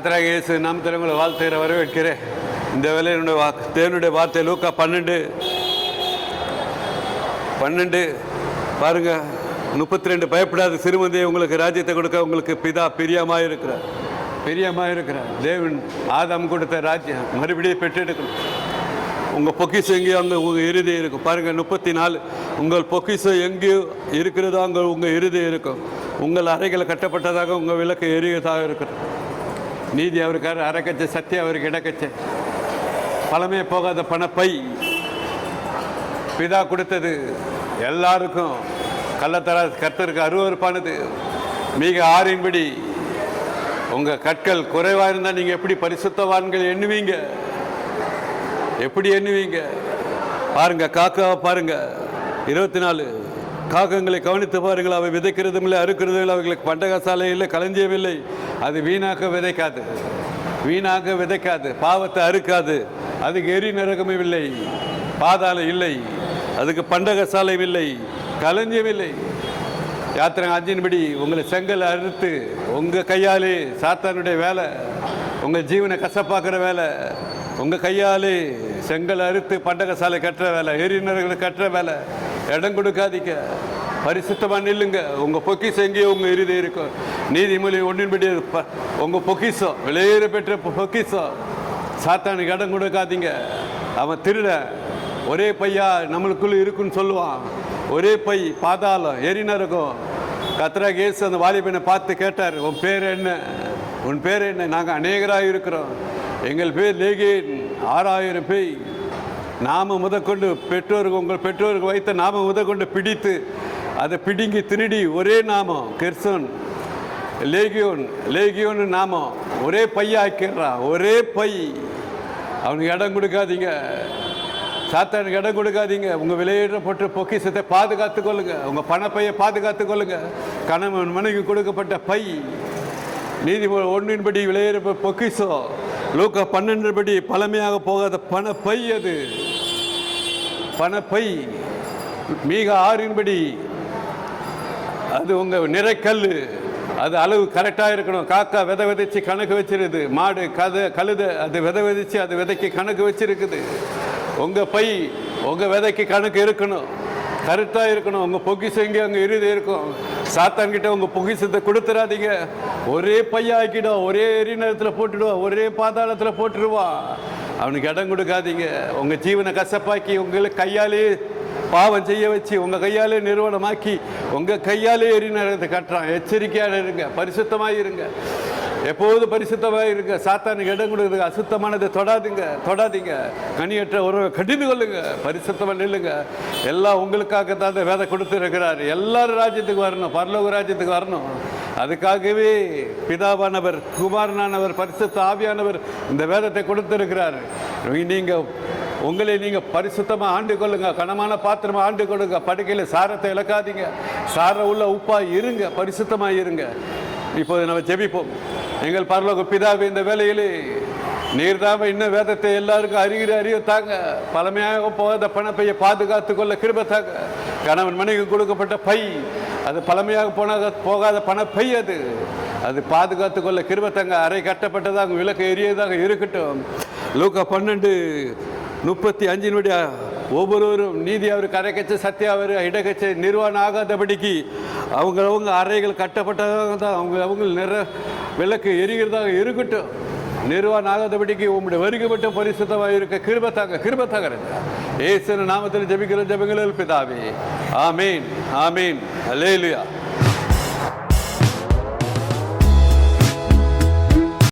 கர்த்தராகிய இயேசு நாமத்தில் உங்களை வாழ்த்துகிற வரவேற்கிறேன். இந்த வேலையினுடைய தேவனுடைய வார்த்தை லூக்கா 12 பாருங்க 32. பயப்படாத சிறுமந்தையை உங்களுக்கு ராஜ்யத்தை கொடுக்க உங்களுக்கு பிதா பிரியமாக இருக்கிறார். தேவன் ஆதாம் கொடுத்த ராஜ்யம் மறுபடியும் பெற்றெடுக்கணும். உங்கள் பொக்கிஷம் எங்கேயோ அங்கே உங்கள் இறுதி இருக்கும். பாருங்கள் 34. உங்கள் பொக்கிஷம் எங்கேயோ இருக்கிறதோ அங்கே உங்கள் இறுதி இருக்கும். உங்கள் அறைகள் கட்டப்பட்டதாக உங்கள் விளக்கு எரியதாக இருக்கிறது. நீதி அவருக்காரு அரைக்கச்சை, சத்தியம் அவருக்கு இடக்கச்சை. பழமே போகாத பணப்பை பிதா கொடுத்தது எல்லாருக்கும். கள்ளத்தரா கர்த்தருக்கு அருவருப்பானது. மிக 6 உங்கள் கற்கள் குறைவாக இருந்தால் நீங்கள் எப்படி பரிசுத்தவான்கள் எண்ணுவீங்க? எப்படி எண்ணுவீங்க? பாருங்க, காக்காவை பாருங்க 24. காக்கங்களை கவனித்து பாருங்கள். அவை விதைக்கிறதும் இல்லை, அறுக்கிறதும் இல்லை. அவைகளுக்கு பண்டகசாலை இல்லை, களஞ்சியமில்லை. அது வீணாக விதைக்காது, பாவத்தை அறுக்காது. அதுக்கு எரி நரகமும் இல்லை, பாதாளம் இல்லை, அதுக்கு பண்டகசாலை இல்லை, களஞ்சியம் இல்லை. யாத்திரை 5 உங்களை செங்கல் அறுத்து உங்கள் கையாலே சாத்தானுடைய வேலை, உங்கள் ஜீவனை கசப்பாக்குற வேலை. உங்கள் கையாலே செங்கல் அறுத்து பண்டகசாலை கட்டுற வேலை, எரிநரகளை கட்டுற வேலை. இடம் கொடுக்காதீங்க, பரிசுத்தமாக நில்லுங்க. உங்கள் பொக்கிஷம் எங்கேயோ உங்கள் இறுதி இருக்கும். நீதிமொழி 1 உங்கள் பொக்கிஷம் விலையேற பெற்ற பொக்கிஷம். சாத்தானுக்கு இடம் கொடுக்காதீங்க. அவன் திருட ஒரே பையா நம்மளுக்குள்ள இருக்குன்னு சொல்லுவான். ஒரே பை பாதாளம், எரிநரகம். கர்த்தராகிய இயேசு அந்த வாலிபனை பார்த்து கேட்டார், உன் பேர் என்ன? நாங்கள் அநேகராக இருக்கிறோம். எங்கள் பேர் லேகியன், 6000 பேய். நாம முதற்கொண்டு உங்கள் பெற்றோருக்கு வைத்த நாம முதற்கொண்டு பிடித்து அதை பிடுங்கி திருடி ஒரே நாமம் கெர்சோன், லேகியோன் நாமம் ஒரே பையா ஆக்கிடுறான். ஒரே பை. அவனுக்கு இடம் கொடுக்காதீங்க, சாத்தானுக்கு இடம் கொடுக்காதீங்க. உங்கள் விலையேற்றப்பட்ட பொக்கிஷத்தை பாதுகாத்து கொள்ளுங்க. உங்கள் பணப்பையை பாதுகாத்து கொள்ளுங்க. கணவன் மனைவி கொடுக்கப்பட்ட பை. நீதிமொழி 1 விலையேற பொக்கிஷம். லூக்கா 12 பழமையாக போகாத பணப்பை. அது பணப்பை. மீக 6 அது உங்கள் நிறைக்கல். அது அளவு கரெக்டாக இருக்கணும். காக்கா விதைச்சு கணக்கு வச்சிருது. மாடு கழுதை அது விதைச்சு அது விதைக்கு கணக்கு வச்சிருக்குது. உங்கள் பை உங்கள் விதைக்கு கணக்கு இருக்கணும், கரெக்டாக இருக்கணும். உங்கள் பொக்கிஷம் எங்கே அங்கே இறுதி இருக்கும். சாத்தான்கிட்ட உங்கள் பொக்கிஷத்தை கொடுத்துடாதீங்க. ஒரே பையா ஆக்கிடும், ஒரே எரிநரத்தில் போட்டுடுவா, ஒரே பாதாளத்தில் போட்டுடுவா. அவனுக்கு இடம் கொடுக்காதீங்க. உங்கள் ஜீவனை கசப்பாக்கி உங்களுக்கு கையாலே பாவம் செய்ய வச்சு உங்கள் கையாலே நிறுவனமாக்கி உங்கள் கையாலே எரிநரகத்தை கட்டுறான். எச்சரிக்கையாக இருங்க, பரிசுத்தமாக இருங்க, எப்போது பரிசுத்தமாக இருங்க. சாத்தானுக்கு இடம் கொடுக்குறது. அசுத்தமானதை தொடாதீங்க. கனியற்ற உறவை கடிந்து கொள்ளுங்க, பரிசுத்தமாக நில்லுங்க. எல்லாம் உங்களுக்காக தான் அந்த வேதை கொடுத்துருக்கிறார். எல்லாரும் ராஜ்யத்துக்கு வரணும், பரலோக ராஜ்யத்துக்கு வரணும். அதுக்காகவே பிதாவானவர், குமாரனானவர், பரிசுத்த ஆவியானவர் இந்த வேதத்தை கொடுத்திருக்கிறார். உங்களை நீங்கள் பரிசுத்தமாக ஆண்டு கொள்ளுங்க, கனமான பாத்திரமாக ஆண்டு கொள்ளுங்க. படுக்கையில் சாரத்தை இழக்காதீங்க, சாரம் உள்ள உப்பாக இருங்க, பரிசுத்தமாக இருங்க. இப்போது நம்ம ஜெபிப்போம். எங்கள் பரலோக பிதாவே, இந்த வேலையிலே நீர்தாம இன்னும் வேதத்தை எல்லாருக்கும் அறியத்தாங்க. பழமையாக போகாத பணப்பையை பாதுகாத்து கொள்ள கிருபைத்தாங்க. கணவன் மனைவி கொடுக்கப்பட்ட பை, அது பழமையாக போகாத பணப்பை. அது பாதுகாத்து கொள்ள கிருபைத்தாங்க. அறை கட்டப்பட்டதாக விளக்கு எரியதாக இருக்கட்டும். லூக்கா 12:35 ஒவ்வொருவரும் நீதி அவருக்கு அரைக்கச்சை, சத்தியம் அவர் இடக்கச்சை. நிர்வாணம் ஆகாதபடிக்கு அவங்க அறைகள் கட்டப்பட்டதாக தான் அவங்க விளக்கு எரிகிறதாக இருக்கட்டும். நிர்வாணம் ஆகாதபடிக்கு உங்களுடைய வருகைப்பட்ட பரிசுத்தமாக இருக்க கிருபைத்தாங்க. இயேசு நாமத்தில் ஜெபிக்கிற ஜெபங்களில் பிதாவே, ஆமீன். அல்லேலூயா.